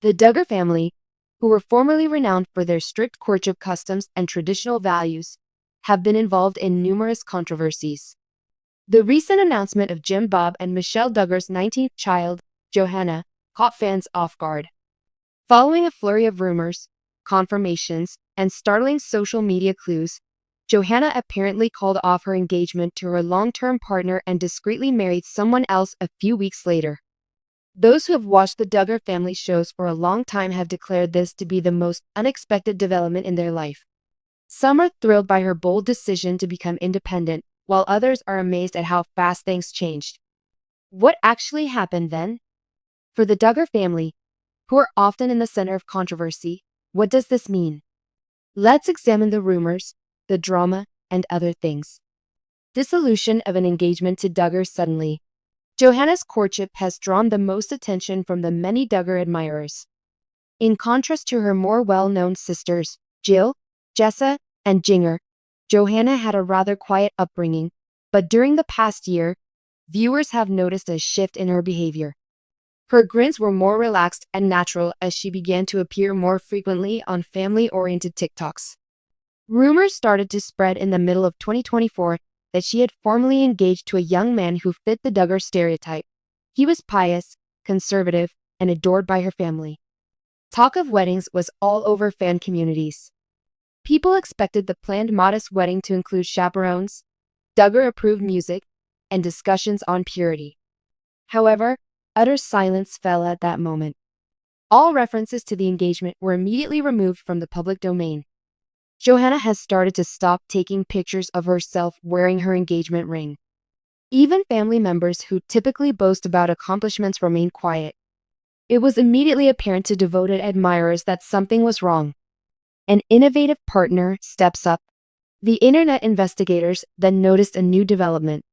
The Duggar family, who were formerly renowned for their strict courtship customs and traditional values, have been involved in numerous controversies. The recent announcement of Jim Bob and Michelle Duggar's 19th child, Johannah, caught fans off guard. Following a flurry of rumors, confirmations, and startling social media clues, Johannah apparently called off her engagement to her long-term partner and discreetly married someone else a few weeks later. Those who have watched the Duggar family shows for a long time have declared this to be the most unexpected development in their life. Some are thrilled by her bold decision to become independent, while others are amazed at how fast things changed. What actually happened then? For the Duggar family, who are often in the center of controversy, what does this mean? Let's examine the rumors, the drama, and other things. Dissolution of an engagement to Duggars suddenly. Johannah's courtship has drawn the most attention from the many Duggar admirers. In contrast to her more well-known sisters, Jill, Jessa, and Jinger, Johannah had a rather quiet upbringing, but during the past year, viewers have noticed a shift in her behavior. Her grins were more relaxed and natural as she began to appear more frequently on family-oriented TikToks. Rumors started to spread in the middle of 2024 that she had formally engaged to a young man who fit the Duggar stereotype. He was pious, conservative, and adored by her family. Talk of weddings was all over fan communities. People expected the planned modest wedding to include chaperones, Duggar-approved music, and discussions on purity. However, utter silence fell at that moment. All references to the engagement were immediately removed from the public domain. Johannah has started to stop taking pictures of herself wearing her engagement ring. Even family members who typically boast about accomplishments remain quiet. It was immediately apparent to devoted admirers that something was wrong. An innovative partner steps up. The internet investigators then noticed a new development.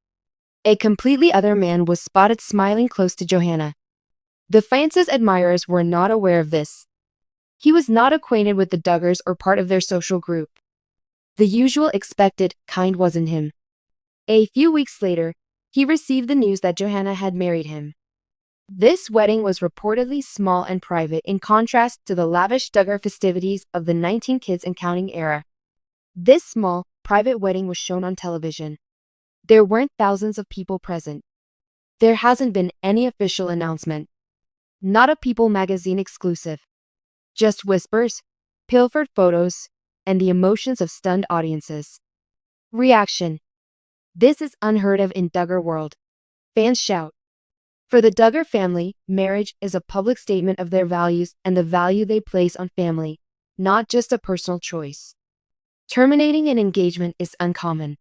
A completely other man was spotted smiling close to Johannah. The fans' admirers were not aware of this. He was not acquainted with the Duggars or part of their social group. The usual expected kind wasn't him. A few weeks later, he received the news that Johannah had married him. This wedding was reportedly small and private in contrast to the lavish Duggar festivities of the 19 kids and counting era. This small, private wedding was shown on television. There weren't thousands of people present. There hasn't been any official announcement. Not a People magazine exclusive. Just whispers, pilfered photos, and the emotions of stunned audiences. Reaction. This is unheard of in Duggar world. Fans shout. For the Duggar family, marriage is a public statement of their values and the value they place on family, not just a personal choice. Terminating an engagement is uncommon.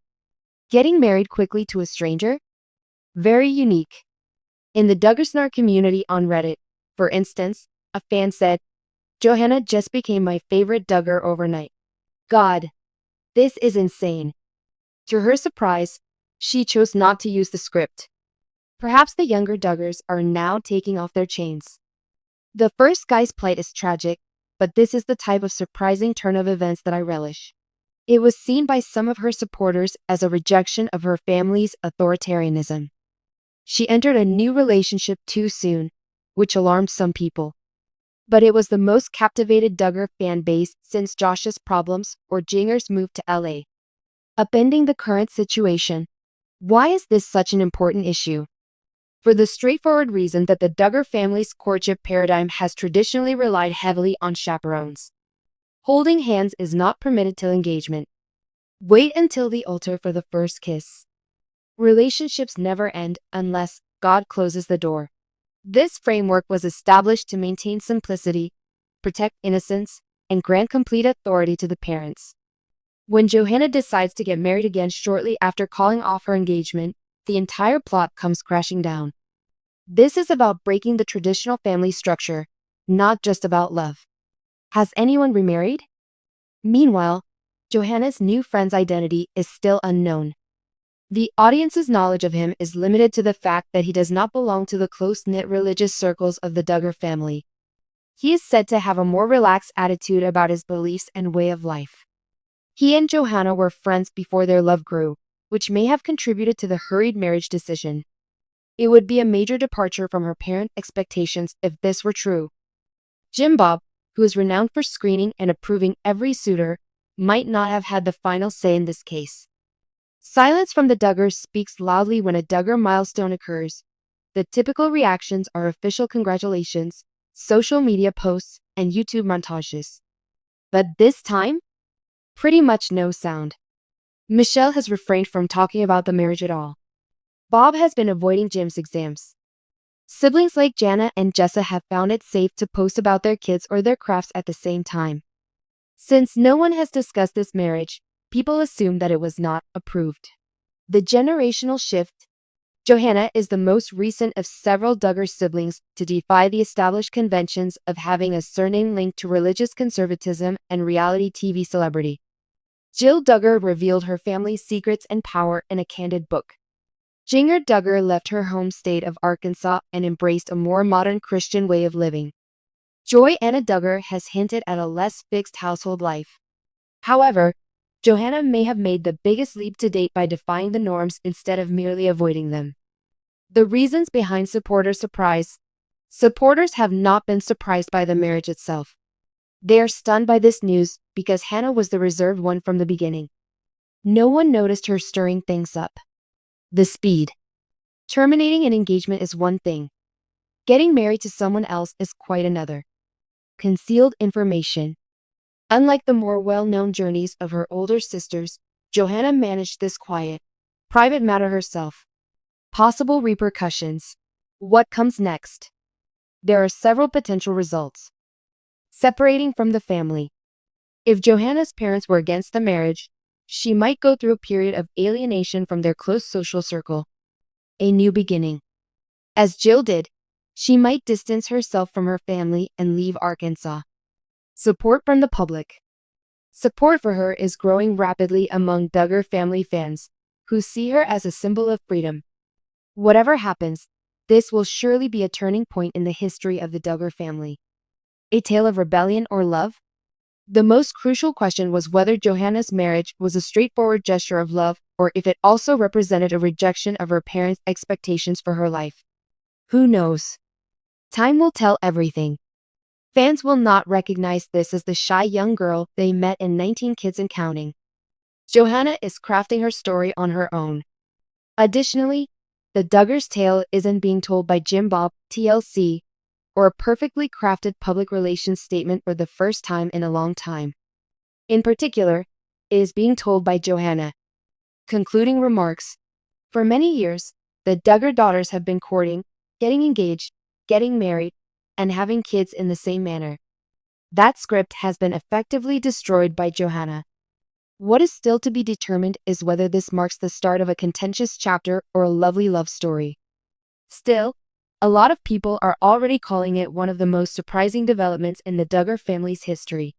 Getting married quickly to a stranger? Very unique. In the Duggarsnar community on Reddit, for instance, a fan said, "Johannah just became my favorite Duggar overnight. God, this is insane." To her surprise, she chose not to use the script. Perhaps the younger Duggars are now taking off their chains. The first guy's plight is tragic, but this is the type of surprising turn of events that I relish. It was seen by some of her supporters as a rejection of her family's authoritarianism. She entered a new relationship too soon, which alarmed some people. But it was the most captivated Duggar fan base since Josh's problems or Jinger's move to LA. Upending the current situation. Why is this such an important issue? For the straightforward reason that the Duggar family's courtship paradigm has traditionally relied heavily on chaperones. Holding hands is not permitted till engagement. Wait until the altar for the first kiss. Relationships never end unless God closes the door. This framework was established to maintain simplicity, protect innocence, and grant complete authority to the parents. When Johannah decides to get married again shortly after calling off her engagement, the entire plot comes crashing down. This is about breaking the traditional family structure, not just about love. Has anyone remarried? Meanwhile, Johannah's new friend's identity is still unknown. The audience's knowledge of him is limited to the fact that he does not belong to the close-knit religious circles of the Duggar family. He is said to have a more relaxed attitude about his beliefs and way of life. He and Johannah were friends before their love grew, which may have contributed to the hurried marriage decision. It would be a major departure from her parent expectations if this were true. Bob, who is renowned for screening and approving every suitor, might not have had the final say in this case. Silence from the Duggars speaks loudly when a Duggar milestone occurs. The typical reactions are official congratulations, social media posts, and YouTube montages. But this time, pretty much no sound. Michelle has refrained from talking about the marriage at all. Bob has been avoiding Jim's exams. Siblings like Johannah and Jessa have found it safe to post about their kids or their crafts at the same time. Since no one has discussed this marriage, people assume that it was not approved. The generational shift. Johannah is the most recent of several Duggar siblings to defy the established conventions of having a surname linked to religious conservatism and reality TV celebrity. Jill Duggar revealed her family's secrets and power in a candid book. Jinger Duggar left her home state of Arkansas and embraced a more modern Christian way of living. Johannah Duggar has hinted at a less fixed household life. However, Johannah may have made the biggest leap to date by defying the norms instead of merely avoiding them. The reasons behind supporter surprise. Supporters have not been surprised by the marriage itself. They are stunned by this news because Hannah was the reserved one from the beginning. No one noticed her stirring things up. The speed. Terminating an engagement is one thing. Getting married to someone else is quite another. Concealed information. Unlike the more well-known journeys of her older sisters, Johannah managed this quiet, private matter herself. Possible repercussions. What comes next? There are several potential results. Separating from the family. If Johannah's parents were against the marriage, she might go through a period of alienation from their close social circle. A new beginning. As Jill did, she might distance herself from her family and leave Arkansas. Support from the public. Support for her is growing rapidly among Duggar family fans, who see her as a symbol of freedom. Whatever happens, this will surely be a turning point in the history of the Duggar family. A tale of rebellion or love? The most crucial question was whether Johannah's marriage was a straightforward gesture of love or if it also represented a rejection of her parents' expectations for her life. Who knows? Time will tell everything. Fans will not recognize this as the shy young girl they met in 19 Kids and Counting. Johannah is crafting her story on her own. Additionally, the Duggars' tale isn't being told by Bob, TLC, or a perfectly crafted public relations statement for the first time in a long time. In particular, it is being told by Johannah. Concluding remarks. For many years, the Duggar daughters have been courting, getting engaged, getting married, and having kids in the same manner. That script has been effectively destroyed by Johannah. What is still to be determined is whether this marks the start of a contentious chapter or a lovely love story. Still, a lot of people are already calling it one of the most surprising developments in the Duggar family's history.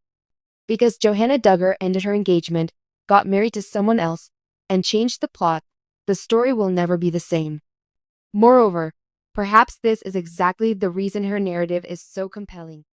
Because Johannah Duggar ended her engagement, got married to someone else, and changed the plot, the story will never be the same. Moreover, perhaps this is exactly the reason her narrative is so compelling.